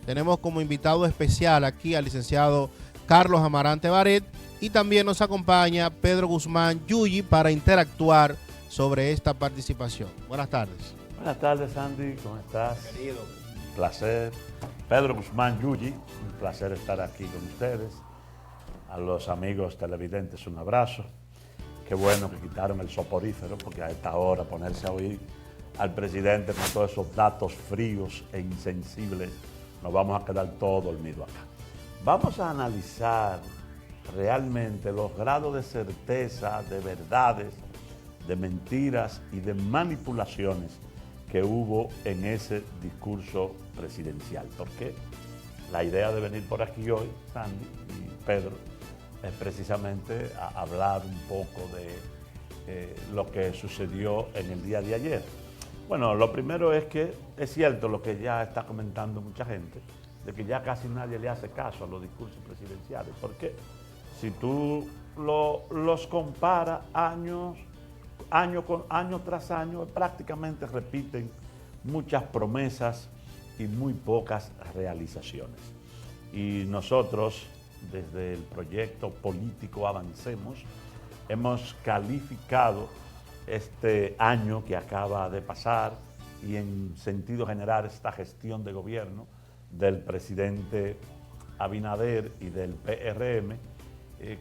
Tenemos como invitado especial aquí al licenciado Carlos Amarante Baret y también nos acompaña Pedro Guzmán Yuyi para interactuar sobre esta participación. Buenas tardes. Buenas tardes, Andy. ¿Cómo estás? Querido. Un placer. Pedro Guzmán Yuyi, un placer estar aquí con ustedes. A los amigos televidentes, un abrazo. Qué bueno que quitaron el soporífero, porque a esta hora ponerse a oír al presidente con todos esos datos fríos e insensibles, nos vamos a quedar todo dormidos acá. Vamos a analizar realmente los grados de certeza, de verdades, de mentiras y de manipulaciones que hubo en ese discurso presidencial. Porque la idea de venir por aquí hoy, Sandy y Pedro, es precisamente a hablar un poco de lo que sucedió en el día de ayer. Bueno, lo primero es que es cierto lo que ya está comentando mucha gente, de que ya casi nadie le hace caso a los discursos presidenciales, porque si tú los comparas año tras año, prácticamente repiten muchas promesas y muy pocas realizaciones. Y nosotros, desde el proyecto político Avancemos, hemos calificado este año que acaba de pasar y en sentido general esta gestión de gobierno del presidente Abinader y del PRM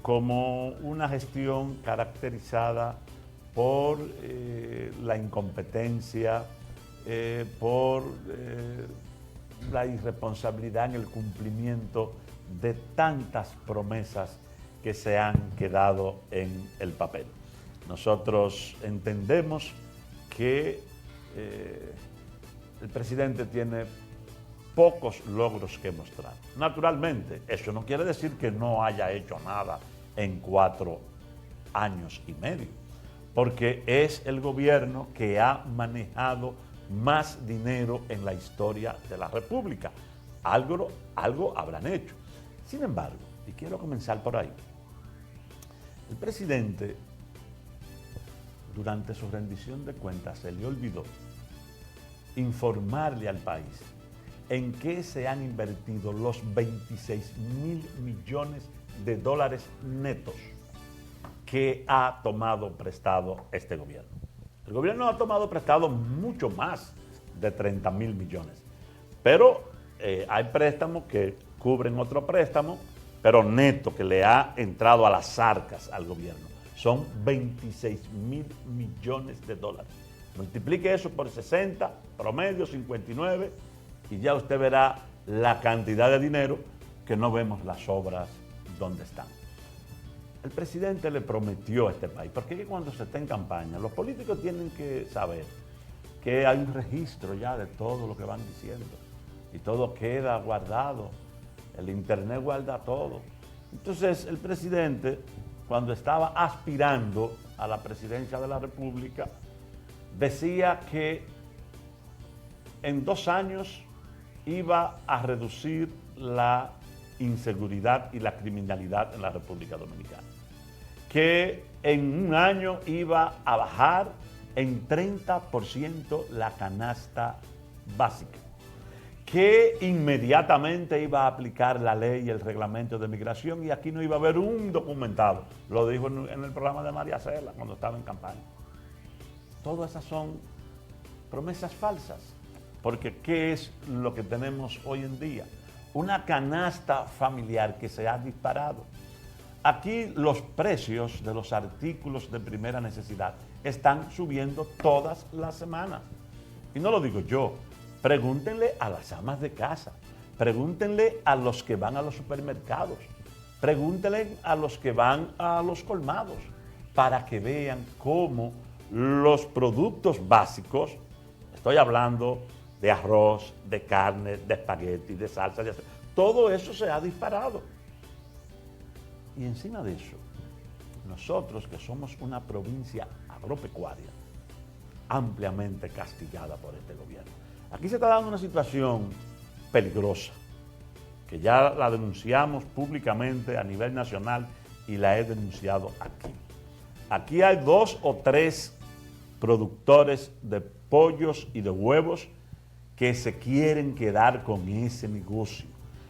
como una gestión caracterizada por la incompetencia, por la irresponsabilidad en el cumplimiento de tantas promesas que se han quedado en el papel. Nosotros entendemos que el presidente tiene pocos logros que mostrar. Naturalmente, eso no quiere decir que no haya hecho nada en 4 años y medio, porque es el gobierno que ha manejado más dinero en la historia de la República. Algo habrán hecho. Sin embargo, y quiero comenzar por ahí, el presidente, durante su rendición de cuentas, se le olvidó informarle al país en qué se han invertido los 26.000 millones de dólares netos que ha tomado prestado este gobierno. El gobierno ha tomado prestado mucho más de 30.000 millones, pero hay préstamos que cubren otro préstamo, pero neto que le ha entrado a las arcas al gobierno. Son 26.000 millones de dólares. Multiplique eso por 60, promedio 59, y ya usted verá la cantidad de dinero que no vemos las obras donde están. El presidente le prometió a este país, porque cuando se está en campaña, los políticos tienen que saber que hay un registro ya de todo lo que van diciendo y todo queda guardado. El internet guarda todo. Entonces, el presidente, cuando estaba aspirando a la presidencia de la República, decía que en 2 años iba a reducir la inseguridad y la criminalidad en la República Dominicana, que en 1 año iba a bajar en 30% la canasta básica, que inmediatamente iba a aplicar la ley y el reglamento de migración y aquí no iba a haber un documentado. Lo dijo en el programa de María Cela cuando estaba en campaña. Todas esas son promesas falsas, porque ¿qué es lo que tenemos hoy en día? Una canasta familiar que se ha disparado. Aquí los precios de los artículos de primera necesidad están subiendo todas las semanas. Y no lo digo yo. Pregúntenle a las amas de casa, pregúntenle a los que van a los supermercados, pregúntenle a los que van a los colmados, para que vean cómo los productos básicos, estoy hablando de arroz, de carne, de espagueti, de salsa, todo eso se ha disparado. Y encima de eso, nosotros que somos una provincia agropecuaria, ampliamente castigada por este gobierno, aquí se está dando una situación peligrosa, que ya la denunciamos públicamente a nivel nacional y la he denunciado aquí. Aquí hay 2 o 3 productores de pollos y de huevos que se quieren quedar con ese negocio.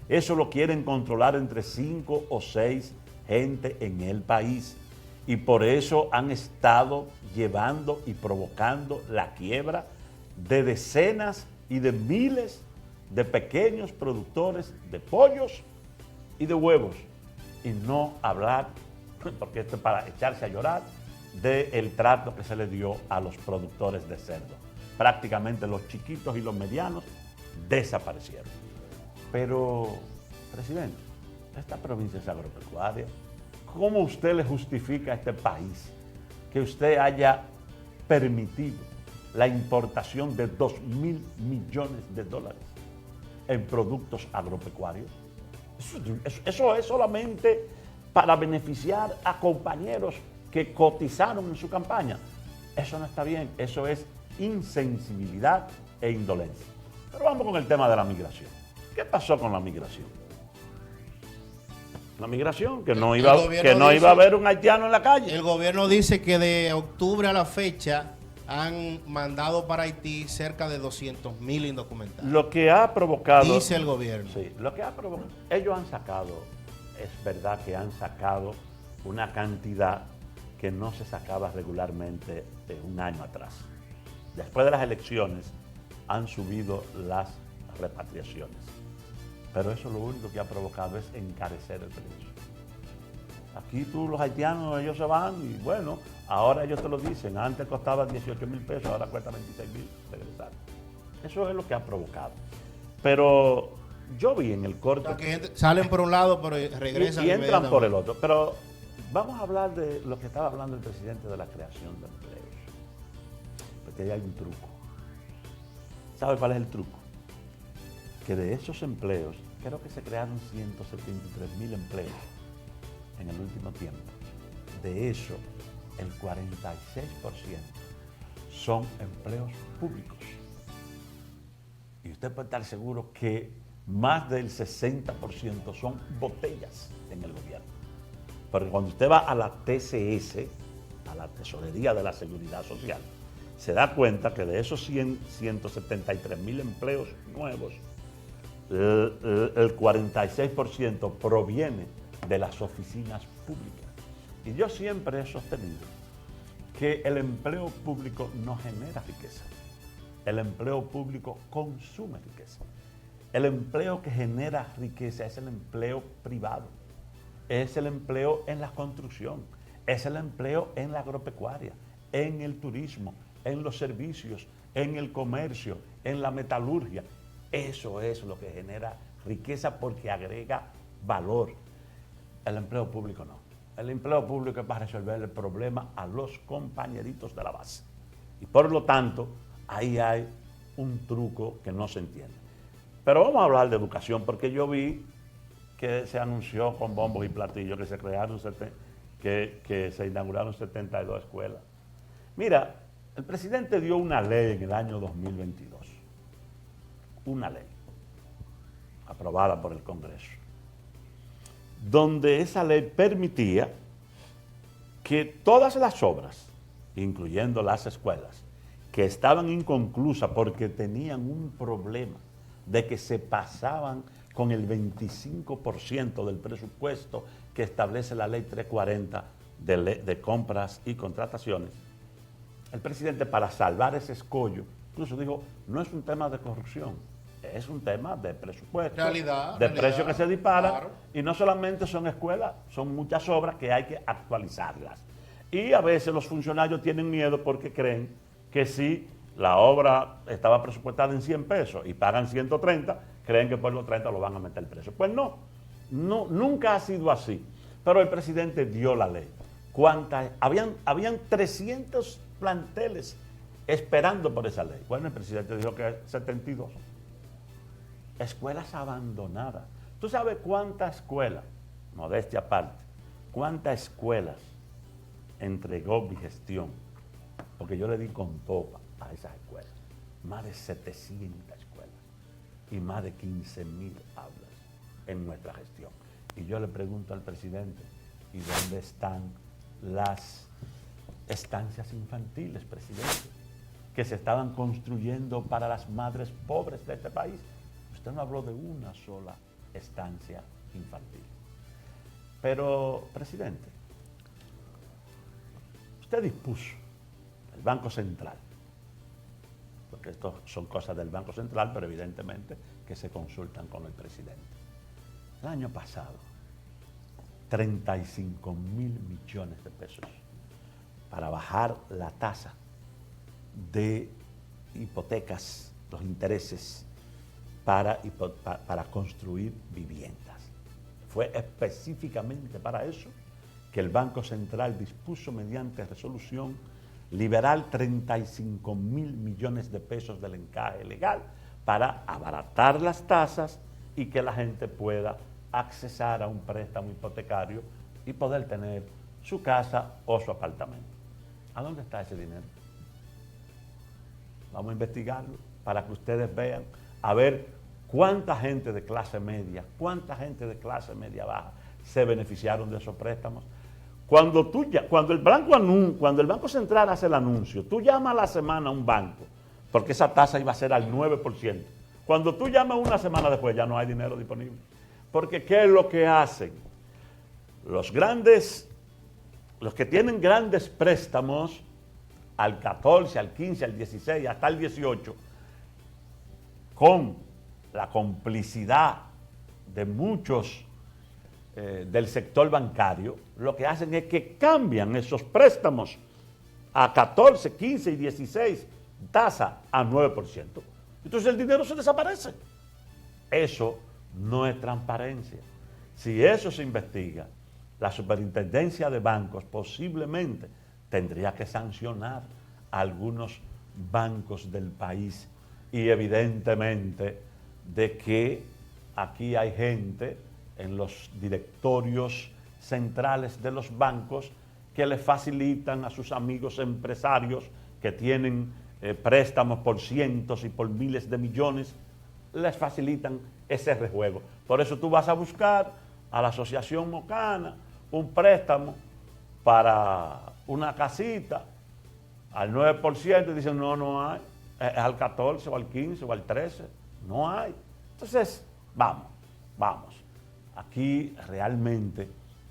Eso lo quieren controlar entre 5 o 6 gente en el país. Y por eso han estado llevando y provocando la quiebra de decenas y de miles de pequeños productores de pollos y de huevos. Y no hablar, porque esto es para echarse a llorar, del trato que se le dio a los productores de cerdo. Prácticamente los chiquitos y los medianos desaparecieron. Pero, presidente, esta provincia es agropecuaria. ¿Cómo usted le justifica a este país que usted haya permitido la importación de 2.000 millones de dólares en productos agropecuarios? Eso es solamente para beneficiar a compañeros que cotizaron en su campaña. Eso no está bien, eso es insensibilidad e indolencia. Pero vamos con el tema de la migración. ¿Qué pasó con la migración? La migración, que no iba a haber un haitiano en la calle. El gobierno dice que de octubre a la fecha han mandado para Haití cerca de 200.000 indocumentados. Lo que ha provocado... Dice el gobierno. Sí, lo que ha provocado... Ellos han sacado, es verdad que han sacado una cantidad que no se sacaba regularmente de un año atrás. Después de las elecciones han subido las repatriaciones. Pero eso lo único que ha provocado es encarecer el precio. Aquí los haitianos, ellos se van y bueno, ahora ellos te lo dicen, antes costaba 18.000 pesos, ahora cuesta 26.000 regresar. Eso es lo que ha provocado. Pero yo vi en el corte... O sea, que salen por un lado, pero regresan y entran por el otro. Pero vamos a hablar de lo que estaba hablando el presidente de la creación de empleos. Porque ahí hay un truco. ¿Sabe cuál es el truco? Que de esos empleos, creo que se crearon 173.000 empleos en el último tiempo. De eso, el 46% son empleos públicos. Y usted puede estar seguro que más del 60% son botellas en el gobierno. Porque cuando usted va a la TCS, a la Tesorería de la Seguridad Social, se da cuenta que de esos 173.000 empleos nuevos, el 46% proviene de las oficinas públicas. Y yo siempre he sostenido que el empleo público no genera riqueza. El empleo público consume riqueza. El empleo que genera riqueza es el empleo privado. Es el empleo en la construcción. Es el empleo en la agropecuaria, en el turismo, en los servicios, en el comercio, en la metalurgia. Eso es lo que genera riqueza porque agrega valor. El empleo público no. El empleo público es para resolver el problema a los compañeritos de la base. Y por lo tanto, ahí hay un truco que no se entiende. Pero vamos a hablar de educación porque yo vi que se anunció con bombos y platillos que se crearon, que se inauguraron 72 escuelas. Mira, el presidente dio una ley en el año 2022. Una ley aprobada por el Congreso, donde esa ley permitía que todas las obras, incluyendo las escuelas, que estaban inconclusas porque tenían un problema de que se pasaban con el 25% del presupuesto que establece la ley 340 de compras y contrataciones, el presidente, para salvar ese escollo, incluso dijo, no es un tema de corrupción, es un tema de presupuesto, de precios que se disparan, claro. Y no solamente son escuelas, son muchas obras que hay que actualizarlas. Y a veces los funcionarios tienen miedo porque creen que si la obra estaba presupuestada en 100 pesos y pagan 130, creen que por los 30 lo van a meter el precio. Pues no, nunca ha sido así. Pero el presidente dio la ley. Habían 300 planteles esperando por esa ley. Bueno, el presidente dijo que 72. Escuelas abandonadas. ¿Tú sabes cuántas escuelas, modestia aparte, cuántas escuelas entregó mi gestión? Porque yo le di con topa a esas escuelas. Más de 700 escuelas y más de 15.000 aulas en nuestra gestión. Y yo le pregunto al presidente, ¿y dónde están las estancias infantiles, presidente? que se estaban construyendo para las madres pobres de este país. Usted no habló de una sola estancia infantil. Pero, presidente, usted dispuso el Banco Central, porque esto son cosas del Banco Central, pero evidentemente que se consultan con el presidente. El año pasado, 35.000 millones de pesos para bajar la tasa de hipotecas, los intereses para construir viviendas. Fue específicamente para eso que el Banco Central dispuso mediante resolución liberar 35.000 millones de pesos del encaje legal para abaratar las tasas y que la gente pueda accesar a un préstamo hipotecario y poder tener su casa o su apartamento. ¿A dónde está ese dinero? Vamos a investigarlo para que ustedes vean, a ver cuánta gente de clase media, cuánta gente de clase media baja se beneficiaron de esos préstamos. Cuando el Banco Central hace el anuncio, tú llamas a la semana a un banco, porque esa tasa iba a ser al 9%. Cuando tú llamas una semana después, ya no hay dinero disponible. Porque ¿qué es lo que hacen? Los que tienen grandes préstamos, al 14, al 15, al 16, hasta el 18, con la complicidad de muchos del sector bancario, lo que hacen es que cambian esos préstamos a 14, 15 y 16, tasa a 9%. Entonces el dinero se desaparece. Eso no es transparencia. Si eso se investiga, la Superintendencia de Bancos posiblemente tendría que sancionar a algunos bancos del país y evidentemente de que aquí hay gente en los directorios centrales de los bancos que le facilitan a sus amigos empresarios que tienen préstamos por cientos y por miles de millones, les facilitan ese rejuego. Por eso tú vas a buscar a la Asociación Mocana un préstamo para una casita al 9% y dicen no hay, es al 14 o al 15 o al 13, no hay. Entonces, vamos. Aquí realmente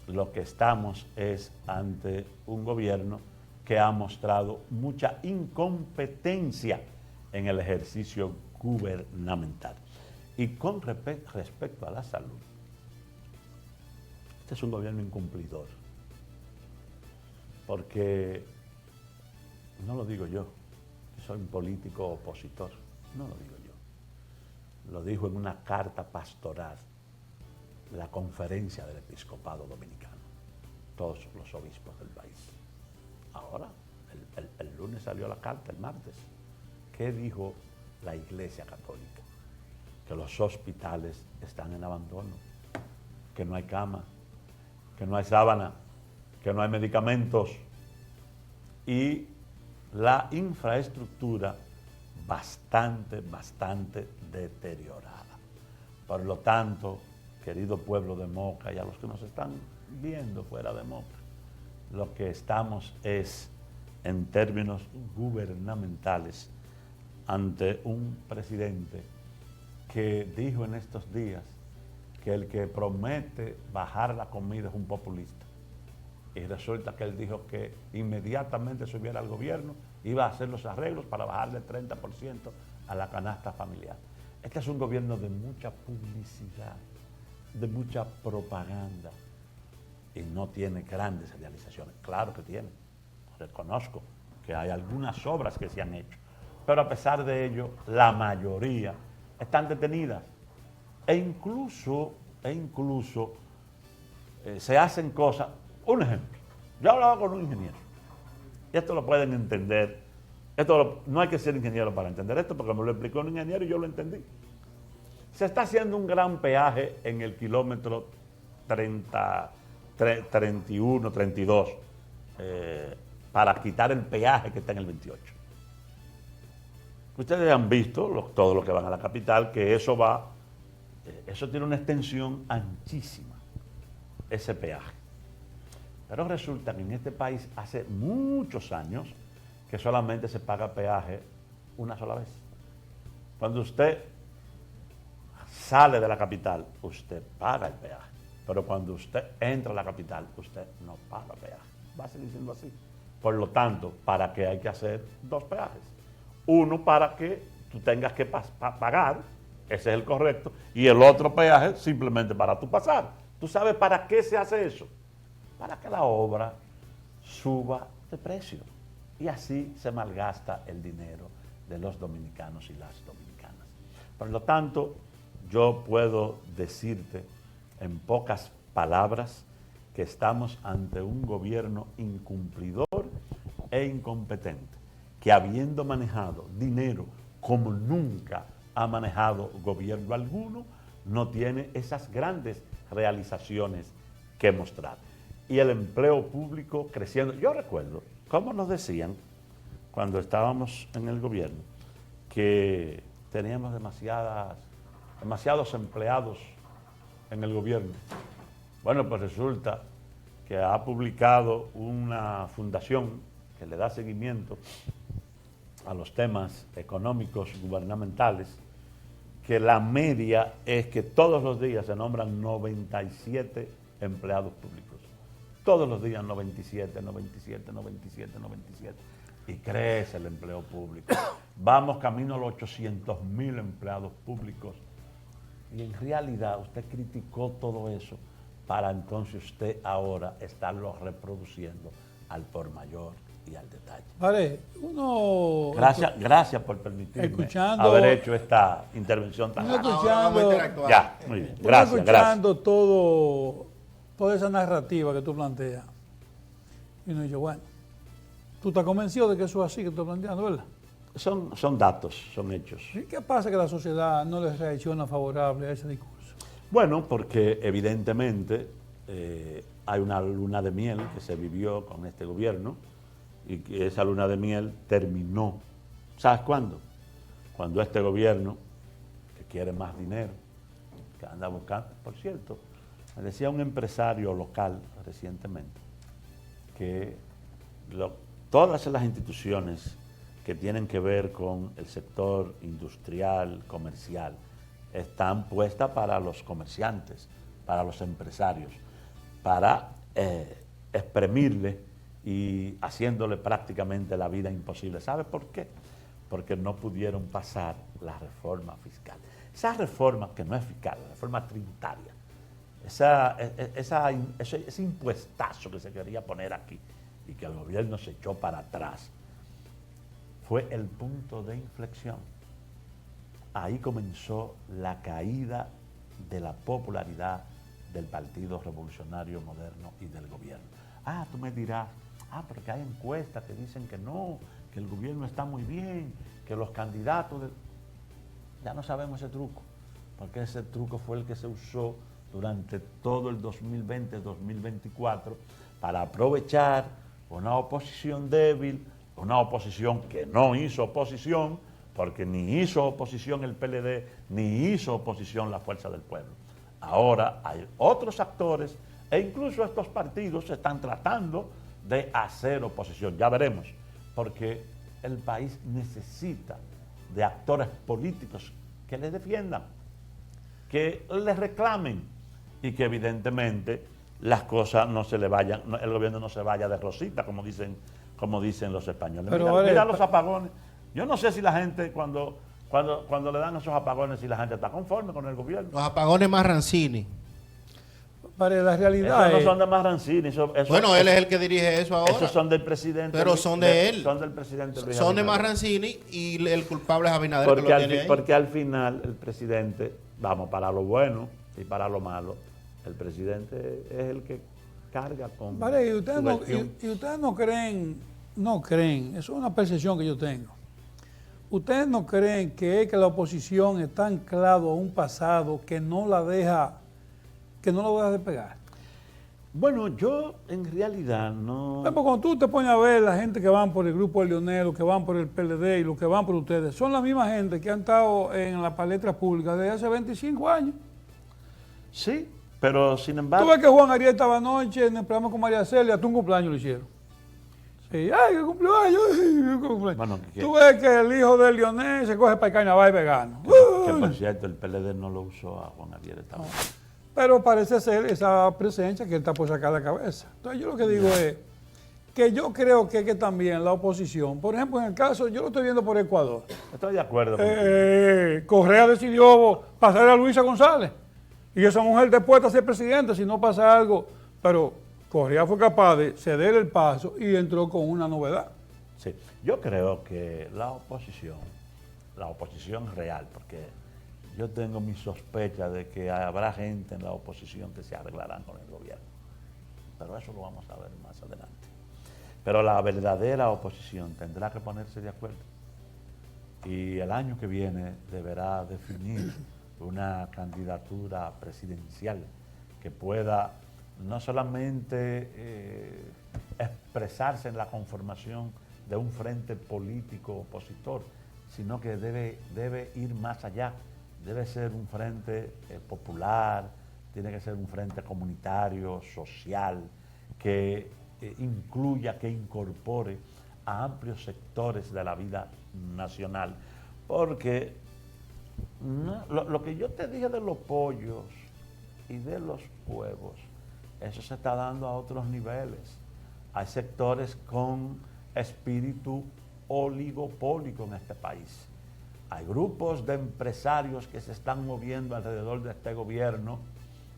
lo que estamos es ante un gobierno que ha mostrado mucha incompetencia en el ejercicio gubernamental. Y con respecto a la salud, este es un gobierno incumplidor, porque no lo digo yo, soy un político opositor, no lo digo yo, lo dijo en una carta pastoral la Conferencia del Episcopado Dominicano, todos los obispos del país. Ahora, el lunes salió la carta, el martes. ¿Qué dijo la Iglesia Católica? Que los hospitales están en abandono, que no hay cama, que no hay sábana, que no hay medicamentos y la infraestructura bastante deteriorada. Por lo tanto, querido pueblo de Moca y a los que nos están viendo fuera de Moca, lo que estamos es, en términos gubernamentales, ante un presidente que dijo en estos días que el que promete bajar la comida es un populista. Y resulta que él dijo que inmediatamente subiera al gobierno, iba a hacer los arreglos para bajarle el 30% a la canasta familiar. Este es un gobierno de mucha publicidad, de mucha propaganda y no tiene grandes realizaciones. Claro que tiene, reconozco que hay algunas obras que se han hecho, pero a pesar de ello, la mayoría están detenidas e incluso se hacen cosas. Un ejemplo, yo hablaba con un ingeniero y esto lo pueden entender, no hay que ser ingeniero para entender esto porque me lo explicó un ingeniero y yo lo entendí. Se está haciendo un gran peaje en el kilómetro 31, 32, para quitar el peaje que está en el 28. Ustedes han visto, todos los que van a la capital, que eso tiene una extensión anchísima, ese peaje. Pero resulta que en este país hace muchos años que solamente se paga peaje una sola vez. Cuando usted sale de la capital, usted paga el peaje. Pero cuando usted entra a la capital, usted no paga peaje. Va a seguir siendo así. Por lo tanto, ¿para qué hay que hacer dos peajes? Uno para que tú tengas que pagar, ese es el correcto, y el otro peaje simplemente para tú pasar. ¿Tú sabes para qué se hace eso? Para que la obra suba de precio. Y así se malgasta el dinero de los dominicanos y las dominicanas. Por lo tanto, yo puedo decirte en pocas palabras que estamos ante un gobierno incumplidor e incompetente, que habiendo manejado dinero como nunca ha manejado gobierno alguno, no tiene esas grandes realizaciones que mostrar. Y el empleo público creciendo. Yo recuerdo cómo nos decían cuando estábamos en el gobierno que teníamos demasiados empleados en el gobierno. Bueno, pues resulta que ha publicado una fundación que le da seguimiento a los temas económicos gubernamentales, que la media es que todos los días se nombran 97 empleados públicos. Todos los días 97. Y crece el empleo público. Vamos camino a los 800,000 empleados públicos. Y en realidad usted criticó todo eso para entonces usted ahora estarlo reproduciendo al por mayor y al detalle. Vale, uno... Gracias por permitirme haber hecho esta intervención tan escuchando, ya, muy bien. Gracias. Toda esa narrativa que tú planteas. Y uno dice, bueno, tú estás convencido de que eso es así que tú estás planteando, ¿verdad? Son datos, son hechos. ¿Y qué pasa que la sociedad no les reacciona favorable a ese discurso? Bueno, porque evidentemente hay una luna de miel que se vivió con este gobierno y que esa luna de miel terminó. ¿Sabes cuándo? Cuando este gobierno, que quiere más dinero, que anda buscando, por cierto, me decía un empresario local recientemente que todas las instituciones que tienen que ver con el sector industrial, comercial, están puestas para los comerciantes, para los empresarios, para exprimirle y haciéndole prácticamente la vida imposible. ¿Sabe por qué? Porque no pudieron pasar la reforma fiscal. Esa reforma, que no es fiscal, la reforma tributaria, ese impuestazo que se quería poner aquí y que el gobierno se echó para atrás, fue el punto de inflexión. Ahí comenzó la caída de la popularidad del Partido Revolucionario Moderno y del gobierno. Tú me dirás, porque hay encuestas que dicen que no, que el gobierno está muy bien, que los candidatos... Ya no sabemos ese truco, porque ese truco fue el que se usó durante todo el 2020-2024 para aprovechar una oposición débil, una oposición que no hizo oposición, porque ni hizo oposición el PLD, ni hizo oposición la Fuerza del Pueblo. Ahora hay otros actores e incluso estos partidos están tratando de hacer oposición. Ya veremos, porque el país necesita de actores políticos que le defiendan, que le reclamen y que evidentemente las cosas no se le vayan, el gobierno no se vaya de rosita, como dicen los españoles. Pero mira los apagones. Yo no sé si la gente cuando le dan esos apagones, si la gente está conforme con el gobierno. Los apagones Marrancini. Para la realidad esos no son de Marrancini. Bueno, él es el que dirige eso ahora. Esos son del presidente. Pero son de él. Son del presidente. Son de Marrancini y el culpable es Abinader. Porque al final el presidente, vamos, para lo bueno y para lo malo, el presidente es el que carga con... Vale, y ustedes no creen, eso es una percepción que yo tengo. ¿Ustedes no creen que es que la oposición está anclado a un pasado que no lo deja despegar? Bueno, yo en realidad no... Pero cuando tú te pones a ver la gente que van por el grupo de Leonel, los que van por el PLD y los que van por ustedes, son la misma gente que han estado en las palestras públicas desde hace 25 años. Sí, pero sin embargo... Tú ves que Juan Ariel estaba anoche en el programa con María Celia, hasta un cumpleaños lo hicieron. Sí, ay, que cumpleaños, ay, que cumpleaños. Bueno, Tú ves que el hijo de Lionel se coge para el carnaval vegano. que por cierto, el PLD no lo usó a Juan Ariel esta vez. Pero parece ser esa presencia que él está por sacar la cabeza. Entonces yo lo que digo es que yo creo que también la oposición, por ejemplo, en el caso, yo lo estoy viendo por Ecuador. Estoy de acuerdo contigo. Correa decidió pasar a Luisa González. Y esa mujer después de ser presidenta, si no pasa algo. Pero Correa fue capaz de ceder el paso y entró con una novedad. Sí, yo creo que la oposición real, porque yo tengo mis sospechas de que habrá gente en la oposición que se arreglarán con el gobierno. Pero eso lo vamos a ver más adelante. Pero la verdadera oposición tendrá que ponerse de acuerdo. Y el año que viene deberá definir una candidatura presidencial que pueda no solamente expresarse en la conformación de un frente político opositor, sino que debe ir más allá. Debe ser un frente popular, tiene que ser un frente comunitario, social, que incluya, que incorpore a amplios sectores de la vida nacional. Porque lo que yo te dije de los pollos y de los huevos, eso se está dando a otros niveles. Hay sectores con espíritu oligopólico en este país. Hay grupos de empresarios que se están moviendo alrededor de este gobierno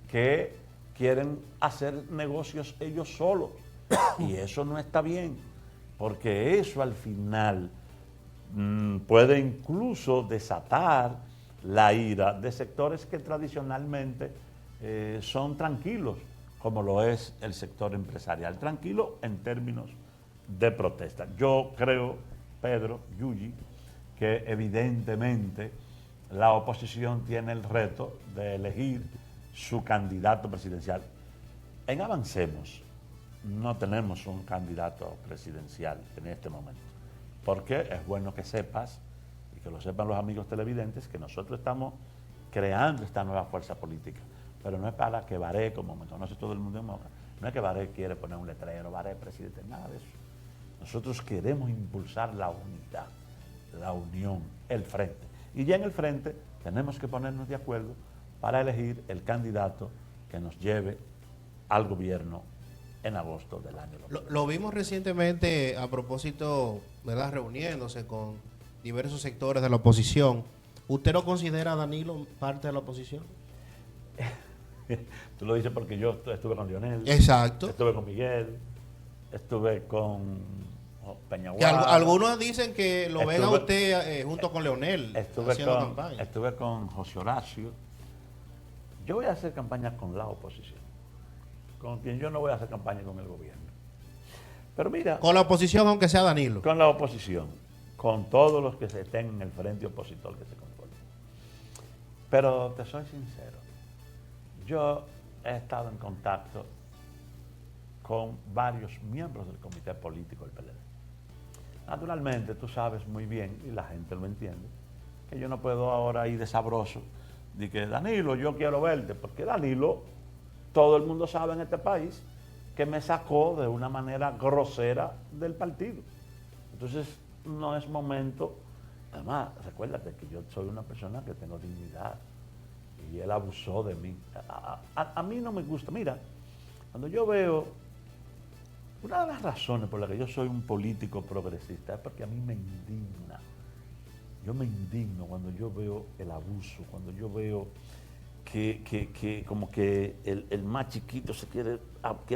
que quieren hacer negocios ellos solos. Y eso no está bien, porque eso al final puede incluso desatar la ira de sectores que tradicionalmente son tranquilos, como lo es el sector empresarial. Tranquilo en términos de protesta. Yo creo, Pedro, Yuyi, que evidentemente la oposición tiene el reto de elegir su candidato presidencial. En Avancemos no tenemos un candidato presidencial en este momento, porque es bueno que sepas, y que lo sepan los amigos televidentes, que nosotros estamos creando esta nueva fuerza política, pero no es para que Baré, como me conoce todo el mundo en Moca, no es que Baré quiere poner un letrero, Baré presidente, nada de eso. Nosotros queremos impulsar la unidad, la unión, el frente. Y ya en el frente tenemos que ponernos de acuerdo para elegir el candidato que nos lleve al gobierno en agosto del año 2020. Lo vimos recientemente a propósito, ¿verdad? Reuniéndose con diversos sectores de la oposición. ¿Usted no considera a Danilo parte de la oposición? Tú lo dices porque yo estuve con Lionel. Exacto. Estuve con Miguel. Estuve con Peñaguaba. Que algunos dicen que lo ven a usted junto con Leonel haciendo campaña. Estuve con José Horacio. Yo voy a hacer campaña con la oposición, con quien yo no voy a hacer campaña con el gobierno. Pero mira... Con la oposición, aunque sea Danilo. Con la oposición, con todos los que estén en el frente opositor que se conforme. Pero te soy sincero, yo he estado en contacto con varios miembros del comité político del PLD. Naturalmente, tú sabes muy bien, y la gente lo entiende, que yo no puedo ahora ir de sabroso, de que Danilo, yo quiero verte, porque Danilo, todo el mundo sabe en este país, que me sacó de una manera grosera del partido. Entonces, no es momento. Además, recuérdate que yo soy una persona que tengo dignidad, y él abusó de mí. A mí no me gusta. Mira, cuando yo veo... Una de las razones por las que yo soy un político progresista es porque a mí me indigna. Yo me indigno cuando yo veo el abuso, cuando yo veo que como que el más chiquito quiere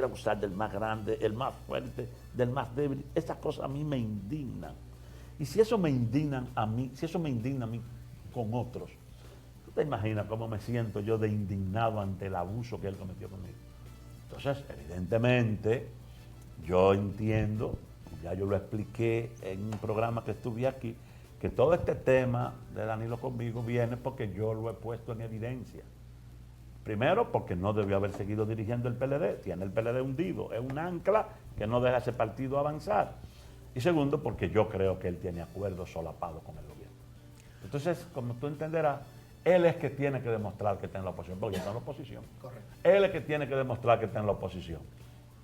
abusar del más grande, el más fuerte, del más débil. Esas cosas a mí me indignan. Y si eso me indigna a mí, con otros, ¿tú te imaginas cómo me siento yo de indignado ante el abuso que él cometió conmigo? Entonces, evidentemente, yo entiendo, ya yo lo expliqué en un programa que estuve aquí, que todo este tema de Danilo conmigo viene porque yo lo he puesto en evidencia. Primero, porque no debió haber seguido dirigiendo el PLD, tiene el PLD hundido, es un ancla que no deja a ese partido avanzar. Y segundo, porque yo creo que él tiene acuerdos solapados con el gobierno. Entonces, como tú entenderás, él es que tiene que demostrar que está en la oposición, porque está en la oposición. Correcto. Él es que tiene que demostrar que está en la oposición.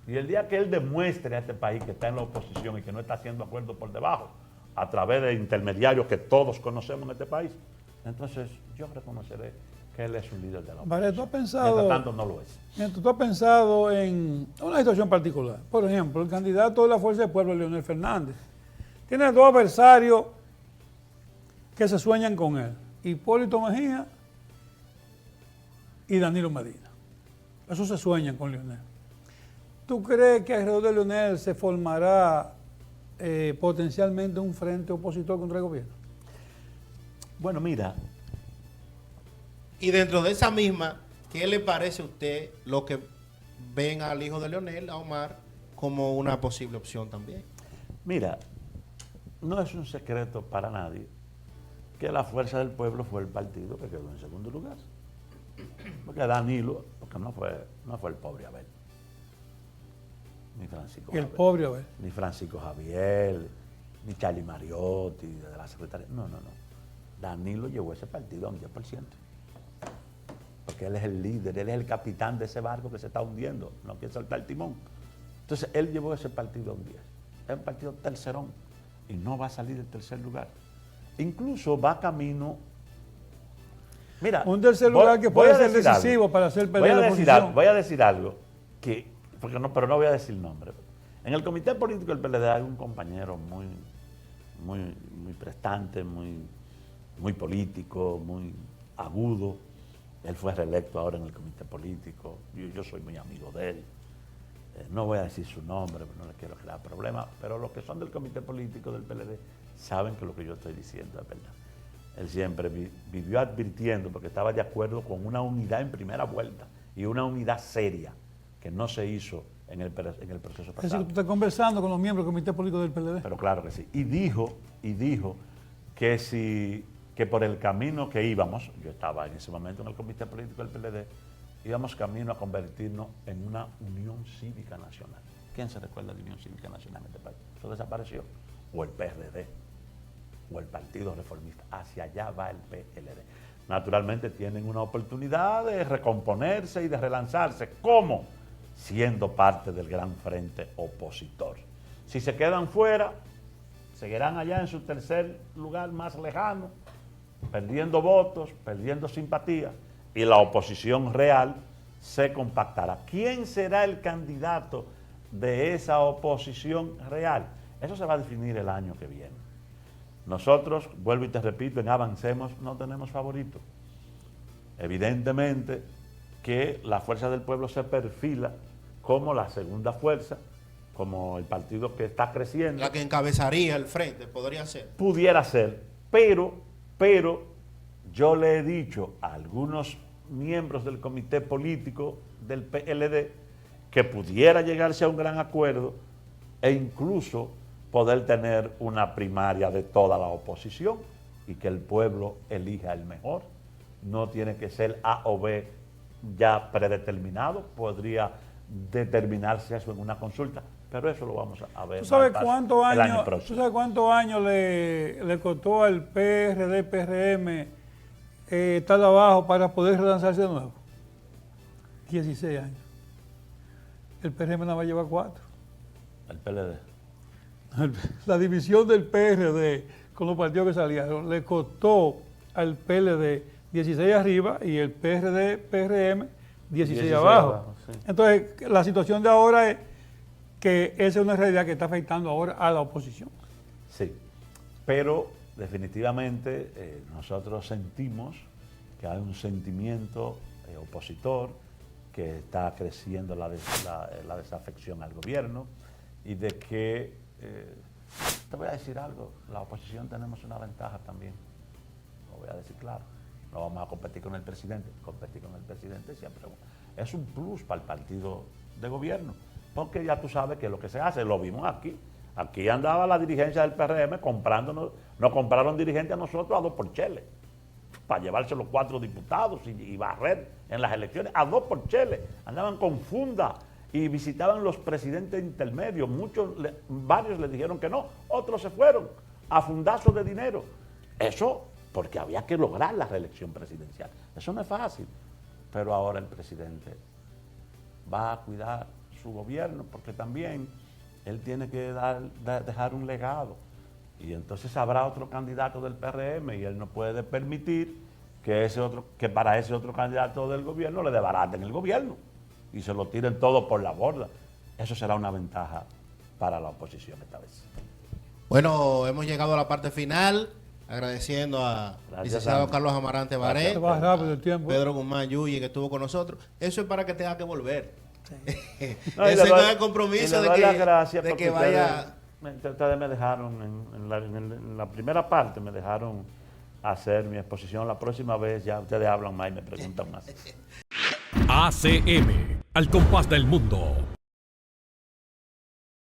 Y el día que él demuestre a este país que está en la oposición y que no está haciendo acuerdos por debajo, a través de intermediarios que todos conocemos en este país, entonces yo reconoceré que él es un líder de la oposición. Barret, ¿tú has pensado, mientras tanto no lo es. mientras tú has pensado en una situación particular? Por ejemplo, el candidato de la Fuerza del Pueblo, Leonel Fernández, tiene dos adversarios que se sueñan con él, Hipólito Mejía y Danilo Medina. Esos se sueñan con Leonel. ¿Tú crees que alrededor de Leonel se formará potencialmente un frente opositor contra el gobierno? Bueno, mira, Y dentro de esa misma, ¿qué le parece a usted lo que ven al hijo de Leonel, a Omar, como una posible opción también? mira, no es un secreto para nadie que la Fuerza del Pueblo fue el partido que quedó en segundo lugar. Porque Danilo, porque no fue el pobre Abel, ni Francisco El Javier, pobre, a ver. ni Francisco Javier, ni Charlie Mariotti, de la secretaria. No. Danilo llevó ese partido a un 10%. Porque él es el líder, él es el capitán de ese barco que se está hundiendo, no quiere soltar el timón. Entonces él llevó ese partido a un 10. Es un partido tercerón y no va a salir del tercer lugar. Incluso va camino. Mira, Un tercer lugar que puede ser decisivo para hacer pelear la oposición. Voy a decir algo pero no voy a decir nombre. En el comité político del PLD hay un compañero muy prestante, muy político, muy agudo. Él fue reelecto ahora en el comité político. Yo soy muy amigo de él. No voy a decir su nombre, no le quiero crear problemas, pero los que son del comité político del PLD saben que lo que yo estoy diciendo es verdad. Él siempre vivió advirtiendo, porque estaba de acuerdo con una unidad en primera vuelta y una unidad seria que no se hizo en el proceso Es pasado. decir, que tú estás conversando con los miembros del comité político del PLD. Pero claro que sí. Y dijo que por el camino que íbamos, yo estaba en ese momento en el comité político del PLD, íbamos camino a convertirnos en una Unión Cívica Nacional. ¿Quién se recuerda de Unión Cívica Nacional en este país? Eso desapareció. O el PRD, o el Partido Reformista. Hacia allá va el PLD. Naturalmente tienen una oportunidad de recomponerse y de relanzarse. ¿Cómo? Siendo parte del gran frente opositor. Si se quedan fuera, seguirán allá en su tercer lugar más lejano, perdiendo votos, perdiendo simpatía, y la oposición real se compactará. ¿Quién será el candidato de esa oposición real? Eso se va a definir el año que viene. Nosotros, vuelvo y te repito, en Avancemos no tenemos favorito. Evidentemente que la Fuerza del Pueblo se perfila como la segunda fuerza, como el partido que está creciendo. La que encabezaría el frente, podría ser. Pudiera ser, pero yo le he dicho a algunos miembros del comité político del PLD que pudiera llegarse a un gran acuerdo e incluso poder tener una primaria de toda la oposición y que el pueblo elija el mejor. No tiene que ser A o B ya predeterminado, podría determinarse eso en una consulta, pero eso lo vamos a ver. ¿Tú sabes el cuántos año próximo. años le costó al PRD, PRM estar abajo para poder relanzarse de nuevo? 16 años. El PRM nada más lleva 4. El PLD. La división del PRD con los partidos que salieron le costó al PLD 16 arriba y el PRD, PRM 16 abajo. Sí. Entonces, la situación de ahora es que esa es una realidad que está afectando ahora a la oposición. Sí, pero definitivamente nosotros sentimos que hay un sentimiento opositor, que está creciendo la desafección al gobierno y de que, te voy a decir algo, la oposición tenemos una ventaja también, lo voy a decir claro, no vamos a competir con el presidente, competir con el presidente siempre es un plus para el partido de gobierno, porque ya tú sabes que lo que se hace, lo vimos aquí andaba la dirigencia del PRM comprándonos, nos compraron dirigentes a nosotros a 2 por chele, para llevarse los 4 diputados y barrer en las elecciones a 2 por chele, andaban con funda y visitaban los presidentes intermedios, varios le dijeron que no, otros se fueron a fundazos de dinero, eso porque había que lograr la reelección presidencial, eso no es fácil, pero ahora el presidente va a cuidar su gobierno, porque también él tiene que dejar un legado. Y entonces habrá otro candidato del PRM y él no puede permitir que para ese otro candidato del gobierno le desbaraten el gobierno y se lo tiren todo por la borda. Eso será una ventaja para la oposición esta vez. Bueno, hemos llegado a la parte final, agradeciendo a licenciado Carlos Amarante Barret, Se va rápido el tiempo. Pedro Guzmán Yuyi, que estuvo con nosotros. Eso es para que tenga que volver. Sí. Ese no es el compromiso de que vaya. Ustedes me dejaron, en la primera parte, me dejaron hacer mi exposición. La próxima vez ya ustedes hablan más y me preguntan más. ACM, al compás del mundo.